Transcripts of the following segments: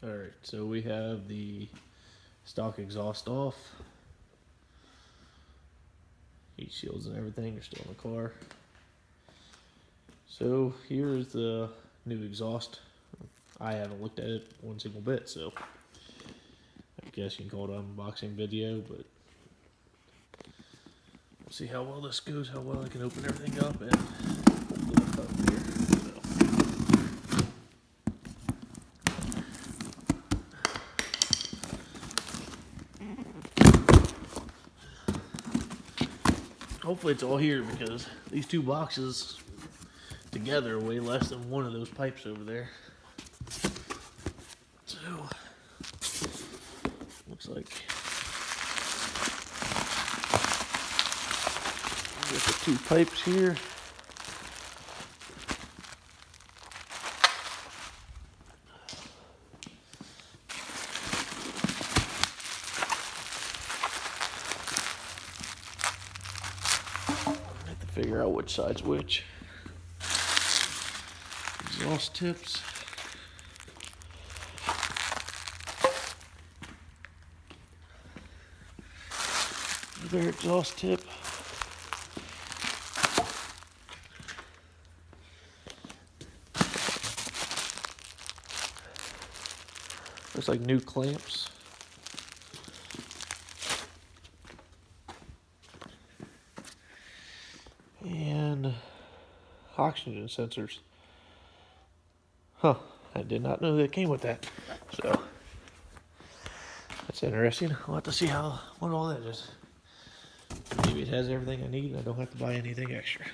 Alright, so we have the stock exhaust off. Heat shields and everything are still in the car. So here is the new exhaust. I haven't looked at it one single bit, so I guess you can call it an unboxing video, but we'll see how well this goes, how well I can open everything up and lift up here. Hopefully it's all here because these two boxes together weigh less than one of those pipes over there. So, looks like we got the two pipes here. I have to figure out which side's which. Exhaust tips. Their exhaust tip. Looks like new clamps. And oxygen sensors. Huh, I did not know that came with that. So that's interesting. I'll have to see what all that is. Maybe it has everything I need and I don't have to buy anything extra.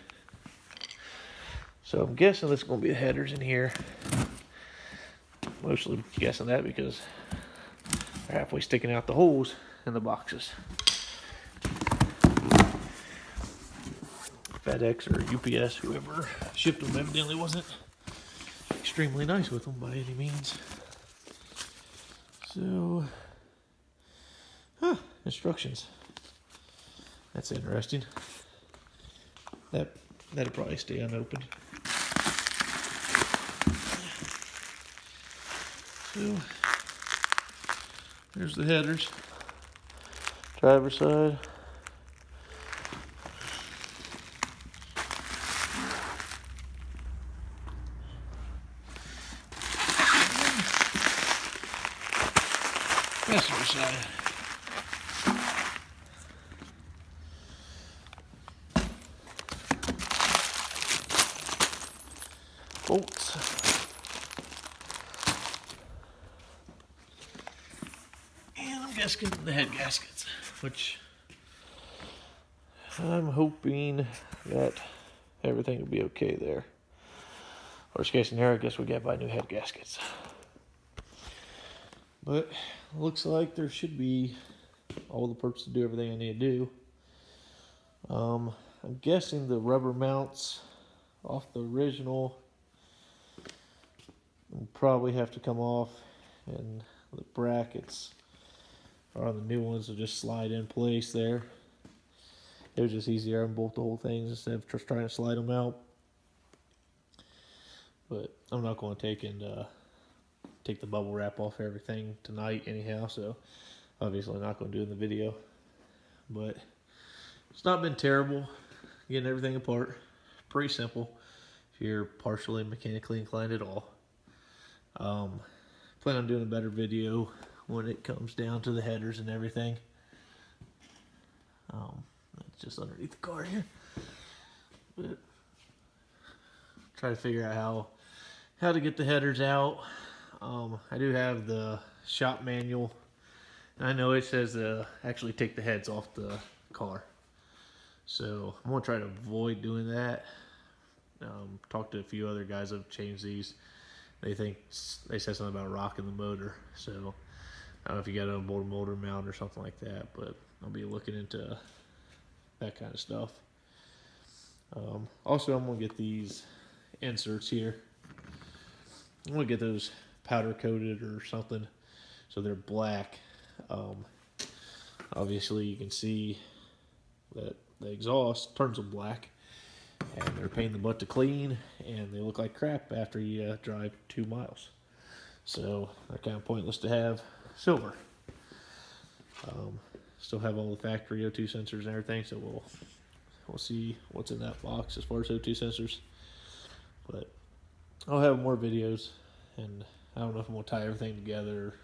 So I'm guessing this is going to be the headers in here. Mostly guessing that because they're halfway sticking out the holes in the boxes. FedEx or UPS, whoever shipped them, evidently wasn't extremely nice with them by any means. So, instructions. That's interesting. That'll probably stay unopened. So, there's the headers. Driver's side. Passenger side. Bolts. And I'm guessing the head gaskets, which I'm hoping that everything will be okay there. Worst case scenario, I guess we got to buy new head gaskets. But looks like there should be all the parts to do everything I need to do. I'm guessing the rubber mounts off the original will probably have to come off, and the brackets on the new ones will just slide in place there. It was just easier to bolt the whole thing instead of just trying to slide them out. But I'm not going to take the bubble wrap off everything tonight anyhow, so obviously not going to do it in the video. But it's not been terrible getting everything apart. Pretty simple if you're partially mechanically inclined at all. Plan on doing a better video when it comes down to the headers and everything. That's just underneath the car here. But try to figure out how to get the headers out. I do have the shop manual, and I know it says actually take the heads off the car. So I'm gonna try to avoid doing that. Talked to a few other guys that have changed these. They said something about rocking the motor. So I don't know if you got a motor mount or something like that, but I'll be looking into that kind of stuff. Also, I'm gonna get these inserts here. I'm gonna get those powder coated or something so they're black. Obviously you can see that the exhaust turns them black, and they're a pain in the butt to clean, and they look like crap after you drive 2 miles. so they're kind of pointless to have silver. Still have all the factory O2 sensors and everything, so we'll see what's in that box as far as O2 sensors. But I'll have more videos, and I don't know if I'm gonna tie everything together.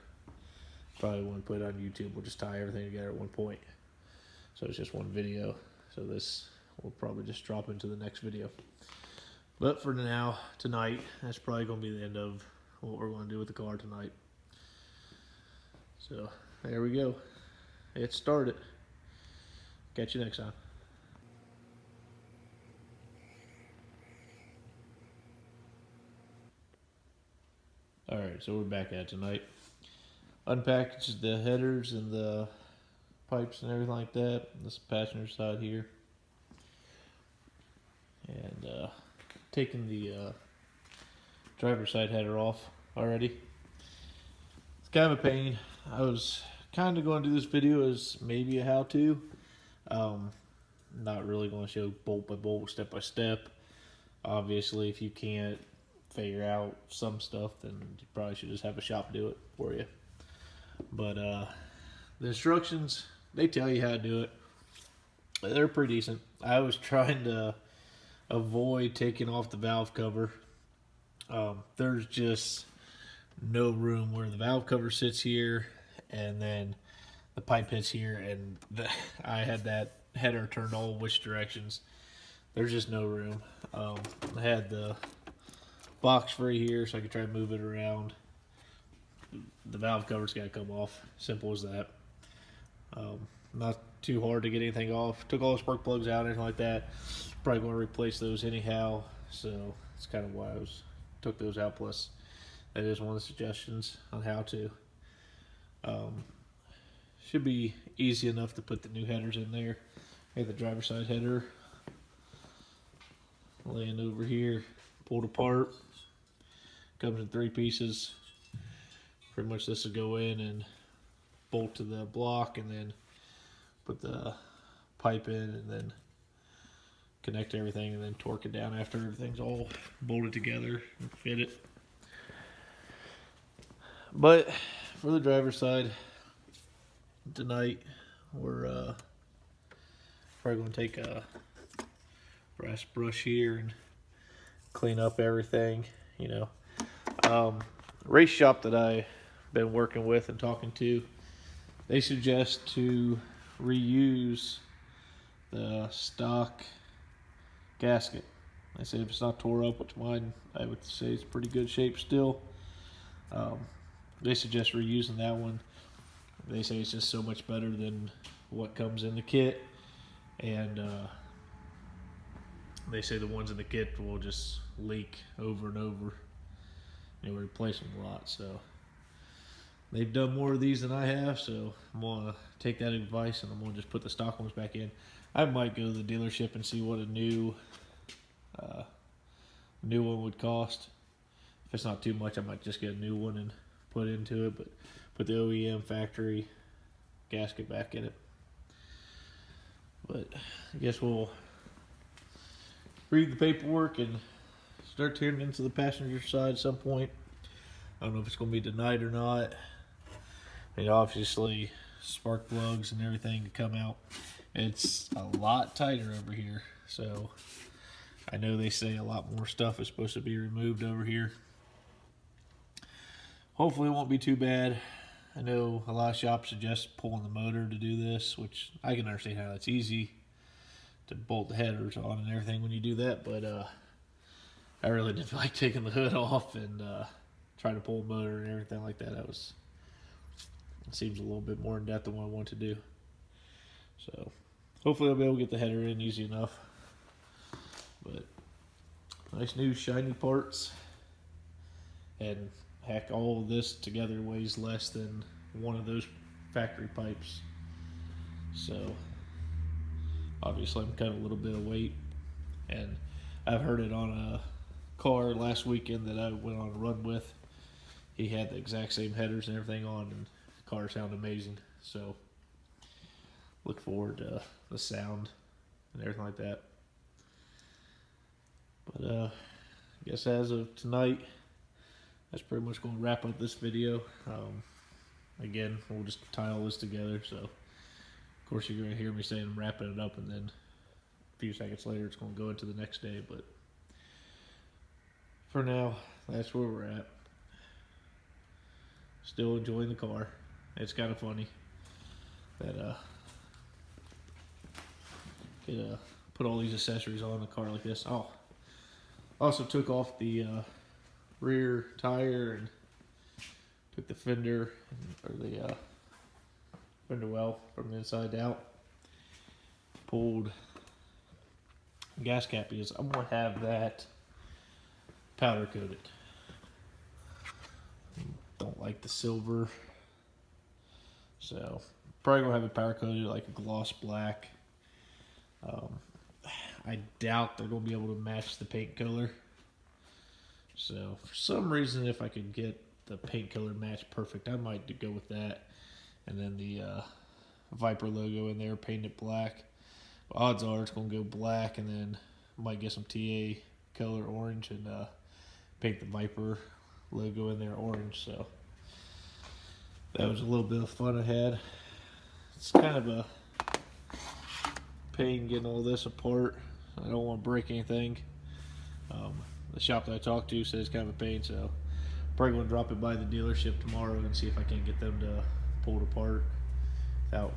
Probably won't put it on YouTube. We'll just tie everything together at one point. So it's just one video. So this will probably just drop into the next video. But for now, tonight, that's probably gonna be the end of what we're gonna do with the car tonight. So there we go. It started. Catch you next time. Alright, so we're back at tonight. Unpackaged the headers and the pipes and everything like that. This passenger side here. And taking the driver's side header off already. It's kind of a pain. I was kind of going to do this video as maybe a how-to. Not really going to show bolt by bolt, step by step. Obviously, if you can't figure out some stuff, then you probably should just have a shop do it for you. But the instructions, they tell you how to do it. They're pretty decent. I was trying to avoid taking off the valve cover. There's just no room where the valve cover sits here, and then the pipe hits here, and I had that header turned all which directions. There's just no room. I had the box free here so I could try to move it around. The valve cover's got to come off. Simple as that. Not too hard to get anything off. Took all the spark plugs out, anything like that. Probably going to replace those anyhow, so that's kind of why I took those out. Plus, that is one of the suggestions on how to. Should be easy enough to put the new headers in there. I got the driver's side header laying over here, pulled apart. Comes in 3 pieces. Pretty much this will go in and bolt to the block, and then put the pipe in, and then connect everything, and then torque it down after everything's all bolted together and fit it. But for the driver's side, tonight we're probably going to take a brass brush here and clean up everything, you know. Race shop that I've been working with and talking to, they suggest to reuse the stock gasket. They say if it's not tore up, which mine I would say it's pretty good shape still, they suggest reusing that one. They say it's just so much better than what comes in the kit, and they say the ones in the kit will just leak over and over. They will replace them a lot, so they've done more of these than I have, so I'm gonna take that advice and I'm gonna just put the stock ones back in. I might go to the dealership and see what a new one would cost. If it's not too much, I might just get a new one and put into it, but put the OEM factory gasket back in it. But I guess we'll read the paperwork and start tearing into the passenger side at some point. I don't know if it's going to be tonight or not. I mean, obviously, spark plugs and everything to come out. It's a lot tighter over here, so I know they say a lot more stuff is supposed to be removed over here. Hopefully it won't be too bad. I know a lot of shops suggest pulling the motor to do this, which I can understand how that's easy to bolt the headers on and everything when you do that, but I really didn't like taking the hood off and trying to pull the motor and everything like that. It seems a little bit more in depth than what I want to do. So hopefully I'll be able to get the header in easy enough. But nice new shiny parts, and heck, all of this together weighs less than one of those factory pipes. So obviously I'm cutting a little bit of weight, and I've heard it on a car last weekend that I went on a run with. He had the exact same headers and everything on, and the car sounded amazing. So look forward to the sound and everything like that. But I guess as of tonight, that's pretty much going to wrap up this video. Again, we'll just tie all this together. So, of course, you're going to hear me saying I'm wrapping it up, and then a few seconds later, it's going to go into the next day. But for now, that's where we're at. Still enjoying the car. It's kind of funny that could put all these accessories on the car like this. Oh, also took off the rear tire and took the fender or the fender well from the inside out. Pulled gas cap because I'm gonna have that powder coated. Don't like the silver, so probably gonna have it powder coated like a gloss black. I doubt they're gonna be able to match the paint color. So for some reason, if I could get the paint color match perfect, I might go with that. And then the Viper logo in there, paint it black. But odds are it's gonna go black, and then might get some TA color orange and paint the Viper logo in there orange. So that was a little bit of fun I had. It's kind of a pain getting all this apart. I don't want to break anything. The shop that I talked to says it's kind of a pain, so probably going to drop it by the dealership tomorrow and see if I can get them to pull it apart without,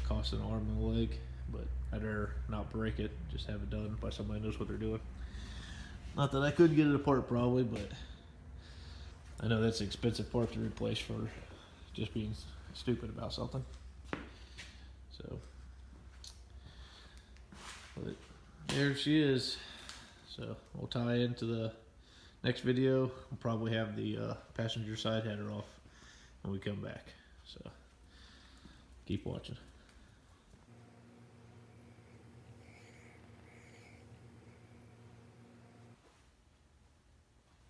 costing an arm and a leg. But I'd rather not break it, just have it done by somebody who knows what they're doing. Not that I couldn't get it apart probably, but I know that's an expensive part to replace for just being stupid about something. So, but there she is. So we'll tie into the next video. We'll probably have the passenger side header off when we come back. So keep watching.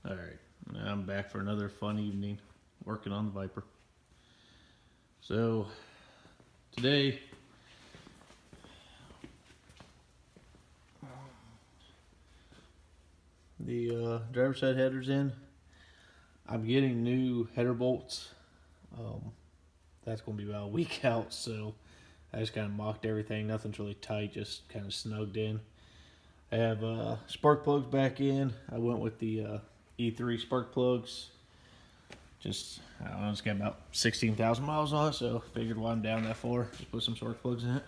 All right, now I'm back for another fun evening working on the Viper. So today, the driver's side header's in. I'm getting new header bolts. That's going to be about a week out, so I just kind of mocked everything. Nothing's really tight, just kind of snugged in. I have spark plugs back in. I went with the E3 spark plugs. Just, I don't know, it's got about 16,000 miles on it, so figured while I'm down that far, just put some spark plugs in it.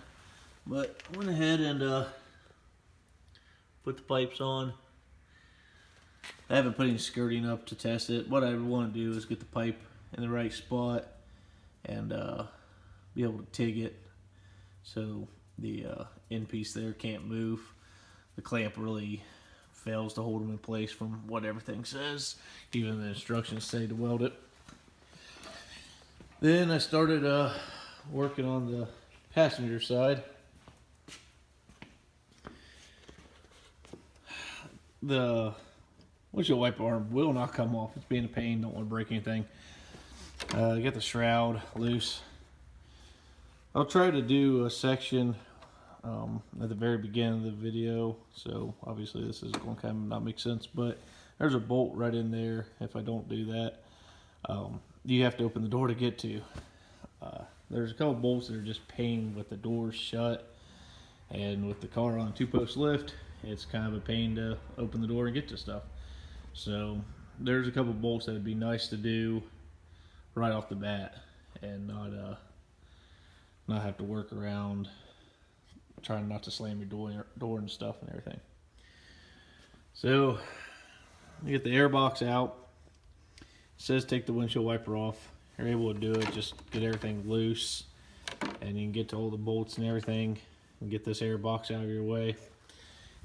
But I went ahead and put the pipes on. I haven't put any skirting up to test it. What I want to do is get the pipe in the right spot and be able to TIG it so the end piece there can't move. The clamp really fails to hold them in place from what everything says. Even the instructions say to weld it. Then I started working on the passenger side. The windshield wiper arm will not come off. It's being a pain. Don't want to break anything. I got the shroud loose. I'll try to do a section at the very beginning of the video. So obviously this is going to kind of not make sense, but there's a bolt right in there. If I don't do that, you have to open the door to get to. There's a couple bolts that are just pain with the doors shut, and with the car on a 2-post lift, it's kind of a pain to open the door and get to stuff. So there's a couple bolts that would be nice to do right off the bat and not have to work around trying not to slam your door and stuff and everything. So you get the air box out. It says take the windshield wiper off. You're able to do it, just get everything loose and you can get to all the bolts and everything and get this air box out of your way.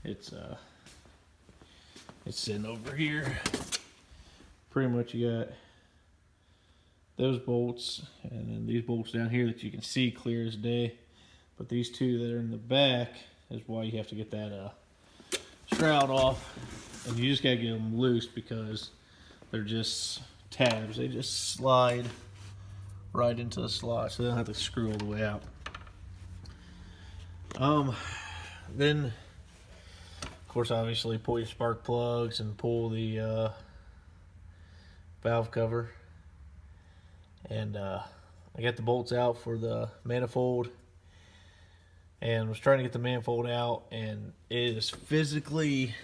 It's sitting over here. Pretty much you got those bolts and then these bolts down here that you can see clear as day. But these two that are in the back is why you have to get that shroud off. And you just gotta get them loose because they're just tabs. They just slide right into the slot, so they don't have to screw all the way out. Then of course obviously pull your spark plugs and pull the valve cover, and I got the bolts out for the manifold, and was trying to get the manifold out, and it is physically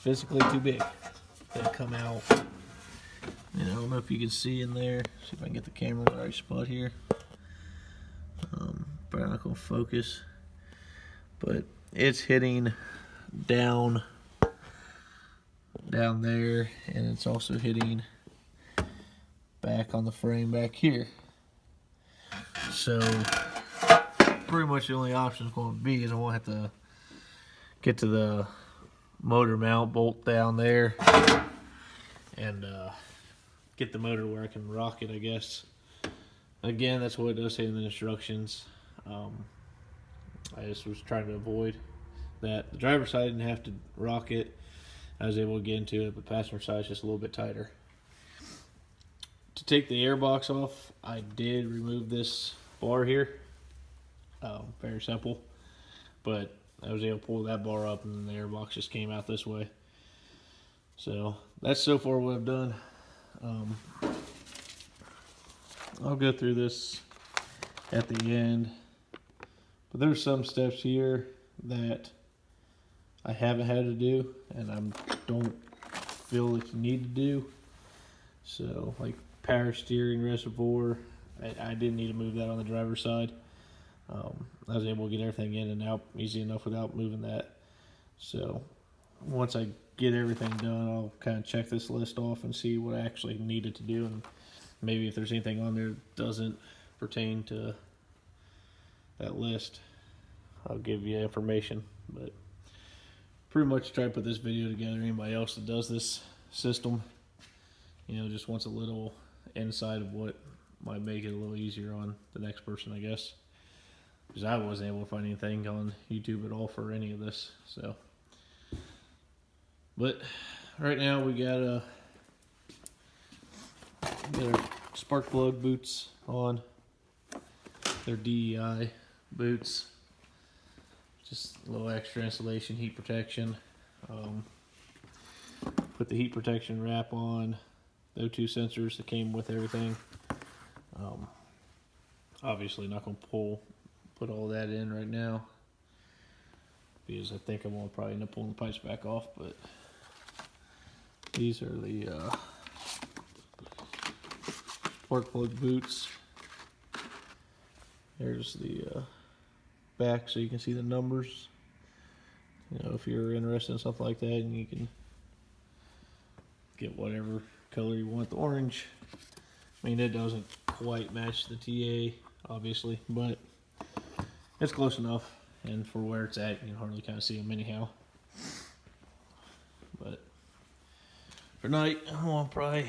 too big to come out. And I don't know if you can see in there. See if I can get the camera in the right spot here. Probably not gonna focus, but it's hitting down there, and it's also hitting back on the frame back here. So pretty much the only option is going to be is I won't have to get to the motor mount, bolt down there, and get the motor where I can rock it, I guess. Again, that's what it does say in the instructions. I just was trying to avoid that. The driver's side didn't have to rock it. I was able to get into it, but passenger side is just a little bit tighter. To take the air box off, I did remove this bar here. Very simple, but I was able to pull that bar up, and then the air box just came out this way. So that's so far what I've done. I'll go through this at the end, but there's some steps here that I haven't had to do, and I don't feel like you need to do. So, like power steering reservoir, I didn't need to move that on the driver's side. I was able to get everything in and out easy enough without moving that. So once I get everything done, I'll kind of check this list off and see what I actually needed to do, and maybe if there's anything on there that doesn't pertain to that list, I'll give you information. But pretty much try to put this video together. Anybody else that does this system, you know, just wants a little insight of what might make it a little easier on the next person, I guess. Because I wasn't able to find anything on YouTube at all for any of this. So, but right now we got our spark plug boots on. They're DEI boots. Just a little extra insulation, heat protection. Put the heat protection wrap on. The O2 sensors that came with everything. Obviously not going to put all that in right now, because I think I'm going to probably end up pulling the pipes back off. But these are the spark plug boots. There's the back so you can see the numbers. You know, if you're interested in stuff like that, and you can get whatever color you want. The orange, I mean, it doesn't quite match the TA, obviously, but it's close enough, and for where it's at, you can hardly kind of see them anyhow. But for night, I want to probably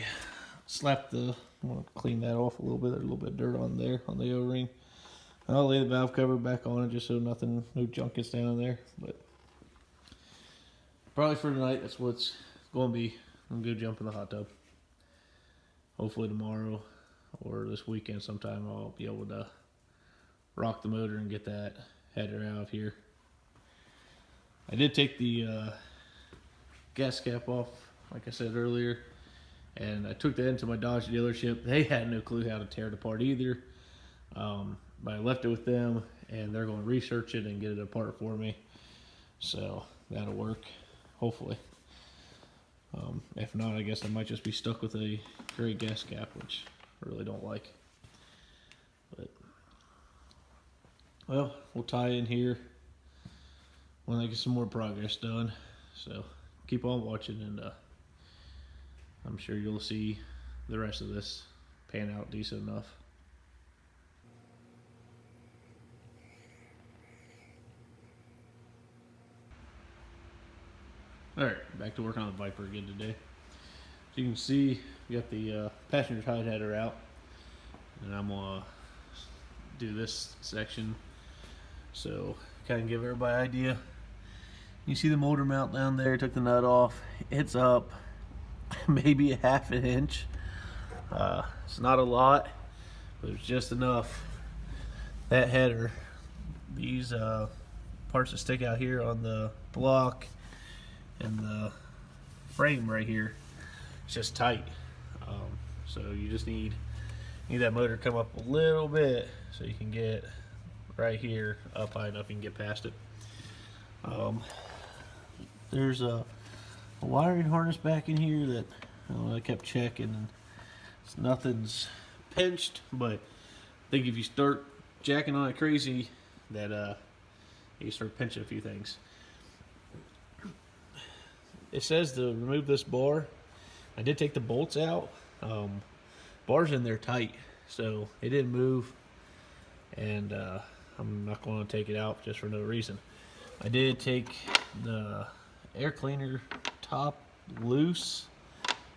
I want to clean that off a little bit. There's a little bit of dirt on there, on the O-ring. I'll lay the valve cover back on it just so no junk gets down in there. But probably for tonight, that's what's going to be. I'm going to go jump in the hot tub. Hopefully tomorrow or this weekend sometime I'll be able to rock the motor and get that header out of here. I did take the gas cap off, like I said earlier, and I took that into my Dodge dealership. They had no clue how to tear it apart either, but I left it with them, and they're going to research it and get it apart for me. So that'll work, hopefully. If not, I guess I might just be stuck with a gray gas cap, which I really don't like. But well, we'll tie in here when I get some more progress done. So keep on watching, and I'm sure you'll see the rest of this pan out decent enough. Alright, back to working on the Viper again today. As you can see, we got the passenger side header out, and I'm going to do this section so kind of give everybody an idea. You see the motor mount down there, took the nut off. It's up maybe a ½ an inch. It's not a lot, but it's just enough. That header, these parts that stick out here on the block and the frame right here, it's just tight. So you just need that motor to come up a little bit so you can get right here up high enough you can get past it. There's a wiring harness back in here that I kept checking, and nothing's pinched, but I think if you start jacking on it crazy, that you start pinching a few things. It says to remove this bar. I did take the bolts out. Bar's in there tight, so it didn't move, and I'm not going to take it out just for no reason. I did take the air cleaner top loose,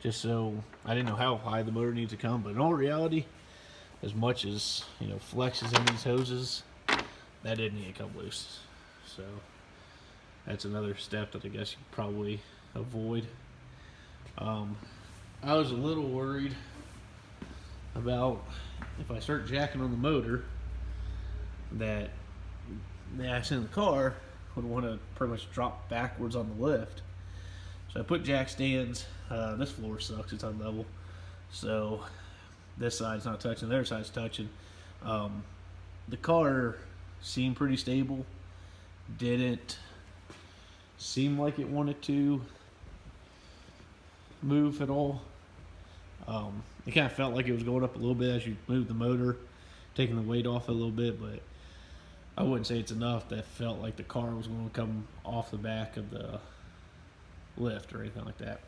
just so I didn't know how high the motor needs to come, but in all reality, as much as flexes in these hoses, that didn't need to come loose. So that's another step that I guess you could probably avoid. I was a little worried about if I start jacking on the motor that the ass in the car would want to pretty much drop backwards on the lift. So I put jack stands. This floor sucks, it's unlevel, so this side's not touching, the other side's touching. The car seemed pretty stable, didn't seem like it wanted to move at all. It kind of felt like it was going up a little bit as you move the motor, taking the weight off a little bit, but I wouldn't say it's enough that felt like the car was going to come off the back of the lift or anything like that.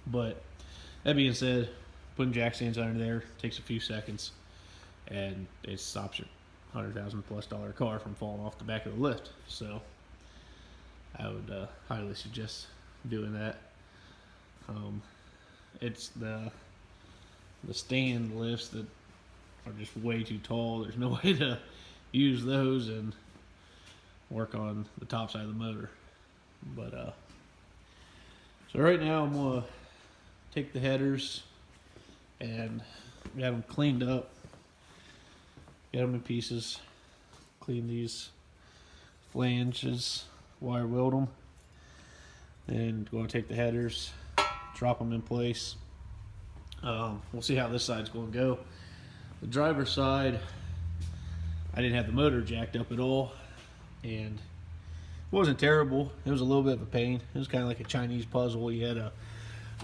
But that being said, putting jack stands under there takes a few seconds, and it stops your $100,000+ car from falling off the back of the lift. So I would highly suggest doing that. It's the stand lifts that are just way too tall. There's no way to use those and work on the top side of the motor. But so right now I'm gonna take the headers and get them cleaned up, get them in pieces, clean these flanges, wire weld them, and going to take the headers, drop them in place. We'll see how this side's going to go. The driver's side, I didn't have the motor jacked up at all, and it wasn't terrible. It was a little bit of a pain. It was kind of like a Chinese puzzle. You had to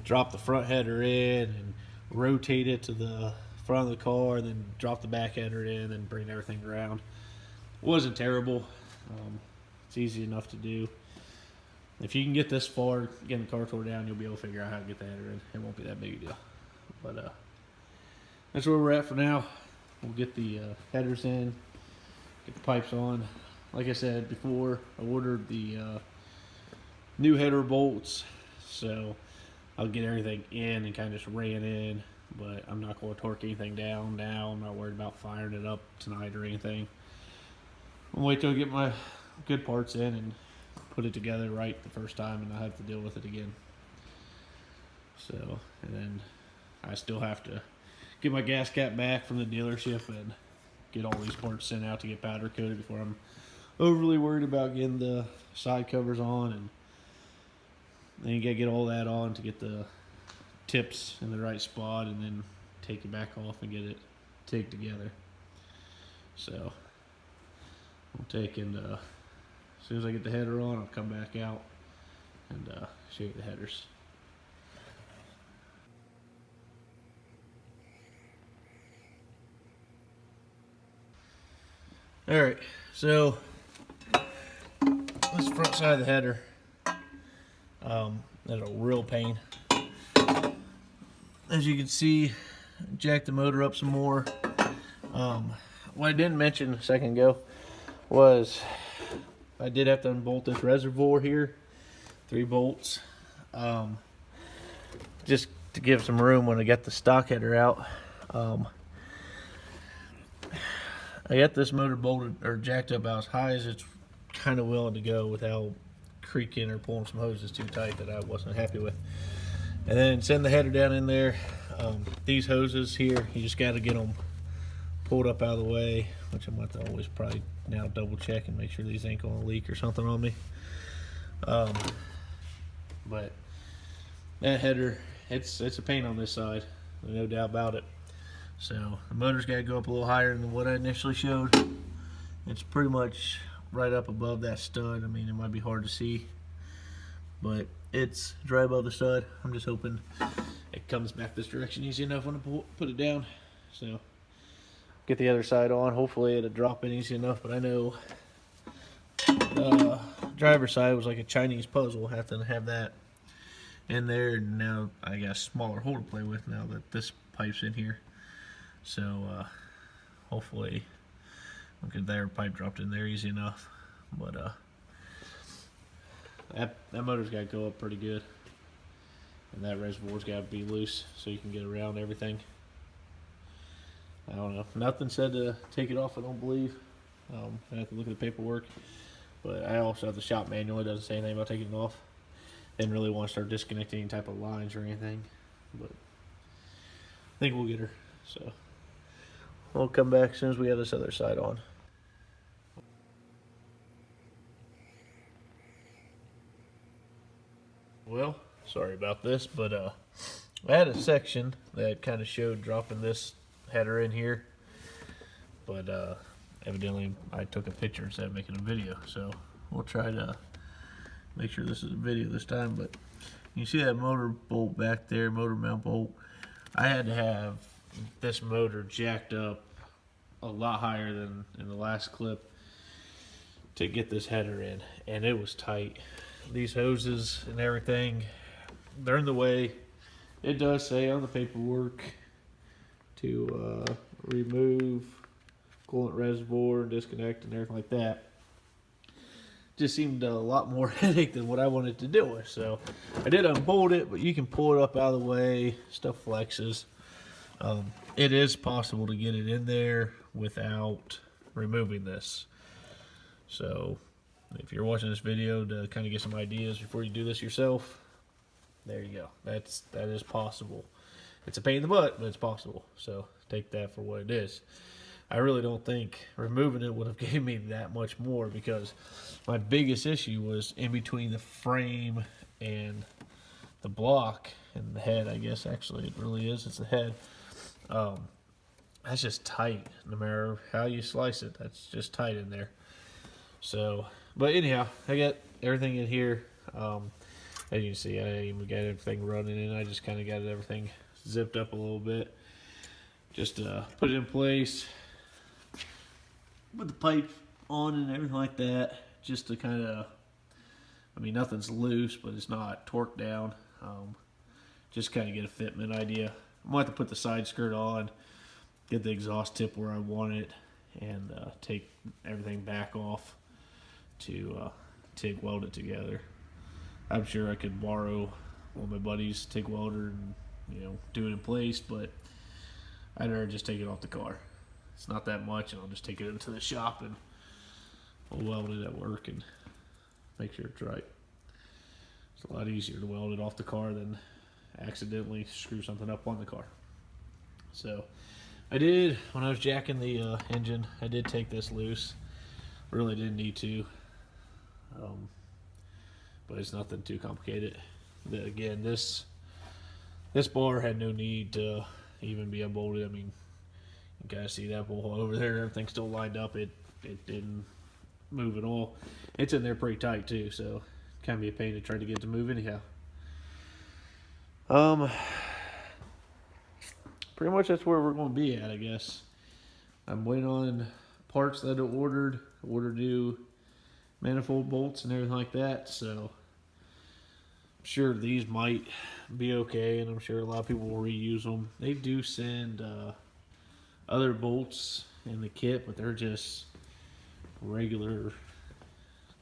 drop the front header in and rotate it to the front of the car, and then drop the back header in and bring everything around. It wasn't terrible. It's easy enough to do. If you can get this far, getting the car tore down, you'll be able to figure out how to get the header in. It won't be that big a deal. But that's where we're at for now. We'll get the headers in, get the pipes on. Like I said before, I ordered the new header bolts, so I'll get everything in and kind of just ran in, but I'm not going to torque anything down now. I'm not worried about firing it up tonight or anything. I'll wait till I get my good parts in and put it together right the first time, and I have to deal with it again. So, and then I still have to get my gas cap back from the dealership and get all these parts sent out to get powder coated before I'm overly worried about getting the side covers on, and then you gotta get all that on to get the tips in the right spot, and then take it back off and get it tagged together. So I'm taking as soon as I get the header on, I'll come back out and show you the headers. Alright, so this front side of the header, that's a real pain. As you can see, jack the motor up some more. What I didn't mention a second ago was I did have to unbolt this reservoir here, 3 bolts, just to give some room when I get the stock header out. I got this motor bolted or jacked up about as high as it's kind of willing to go without creaking or pulling some hoses too tight that I wasn't happy with. And then send the header down in there. These hoses here, you just got to get them pulled up out of the way, which I'm going to always probably now double check and make sure these ain't going to leak or something on me. But that header it's a pain on this side, no doubt about it. So the motor's got to go up a little higher than what I initially showed. It's pretty much right up above that stud. I mean, it might be hard to see, but it's right above the stud. I'm just hoping it comes back this direction easy enough when I put it down. So get the other side on. Hopefully it'll drop in easy enough, but I know the driver's side was like a Chinese puzzle. Have to have that in there. Now I got a smaller hole to play with now that this pipe's in here. So hopefully I'll get that pipe dropped in there easy enough. But that motor's got to go up pretty good, and that reservoir's got to be loose so you can get around everything. I don't know. Nothing said to take it off, I don't believe. I have to look at the paperwork. But I also have the shop manual. It doesn't say anything about taking it off. Didn't really want to start disconnecting any type of lines or anything. But I think we'll get her. So we'll come back as soon as we have this other side on. Well, sorry about this, but I had a section that kind of showed dropping this header in here, but evidently I took a picture instead of making a video, so we'll try to make sure this is a video this time. But you see that motor bolt back there, motor mount bolt. I had to have this motor jacked up a lot higher than in the last clip to get this header in, and it was tight. These hoses and everything, they're in the way. It does say on the paperwork to remove coolant reservoir, disconnect, and everything like that. Just seemed a lot more headache than what I wanted to do with. So I did unbolt it, but you can pull it up out of the way. Stuff flexes. It is possible to get it in there without removing this. So if you're watching this video to kind of get some ideas before you do this yourself, there you go. That is possible. It's a pain in the butt, but it's possible. So take that for what it is. I really don't think removing it would have given me that much more, because my biggest issue was in between the frame and the block and the head. I guess actually it really is. It's the head. That's just tight. No matter how you slice it, that's just tight in there. So, but anyhow, I got everything in here. As you can see, I even got everything running in. I just kind of got everything zipped up a little bit. Just put it in place. Put the pipe on and everything like that. Just to kind of, I mean, nothing's loose, but it's not torqued down. Just kind of get a fitment idea. I'm going to have to put the side skirt on, get the exhaust tip where I want it, and take everything back off to TIG weld it together. I'm sure I could borrow one of my buddies' TIG welder and, you know, do it in place, but I'd rather just take it off the car. It's not that much, and I'll just take it into the shop and we'll weld it at work and make sure it's right. It's a lot easier to weld it off the car than accidentally screw something up on the car. So I did, when I was jacking the engine, I did take this loose. Really didn't need to, but it's nothing too complicated. Again, this bar had no need to even be unbolted. I mean, you guys see that hole over there, everything's still lined up. It didn't move at all. It's in there pretty tight too, so kind of be a pain to try to get it to move anyhow. Pretty much that's where we're going to be at, I guess. I'm waiting on parts that are ordered new manifold bolts and everything like that, so I'm sure these might be okay, and I'm sure a lot of people will reuse them. They do send other bolts in the kit, but they're just regular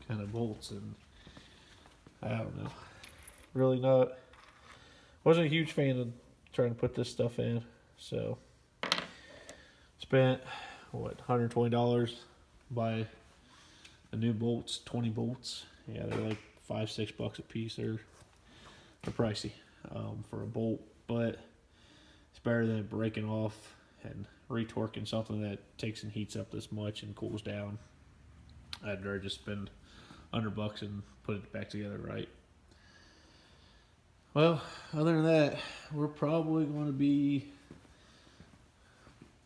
kind of bolts, and I don't know. Really not. Wasn't a huge fan of trying to put this stuff in, so spent what, $120 buy the new bolts, 20 bolts. Yeah, they're like $5-6 a piece. They're pricey for a bolt, but it's better than breaking off and retorquing something that takes and heats up this much and cools down. I'd rather just spend $100 and put it back together right. Well, other than that, we're probably going to be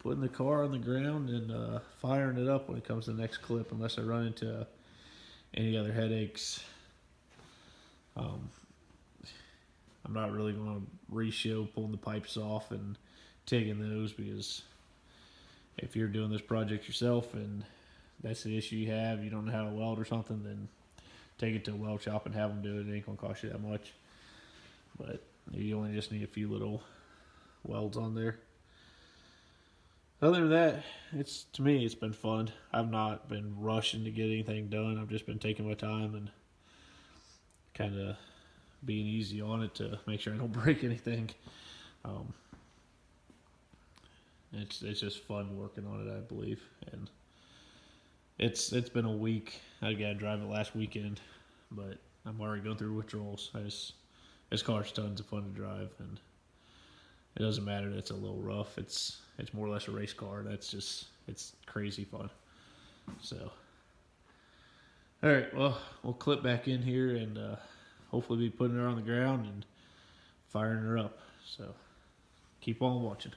putting the car on the ground and firing it up when it comes to the next clip, unless I run into any other headaches. I'm not really going to re-show pulling the pipes off and taking those, because if you're doing this project yourself and that's the issue you have, you don't know how to weld or something, then take it to a weld shop and have them do it. It ain't going to cost you that much. But you only just need a few little welds on there. Other than that, to me, it's been fun. I've not been rushing to get anything done. I've just been taking my time and kind of being easy on it to make sure I don't break anything. It's just fun working on it, I believe. And it's been a week. I got to drive it last weekend, but I'm already going through withdrawals. This car's tons of fun to drive, and it doesn't matter that it's a little rough. It's more or less a race car. It's crazy fun. So, all right, well, we'll clip back in here and hopefully be putting her on the ground and firing her up. So, keep on watching.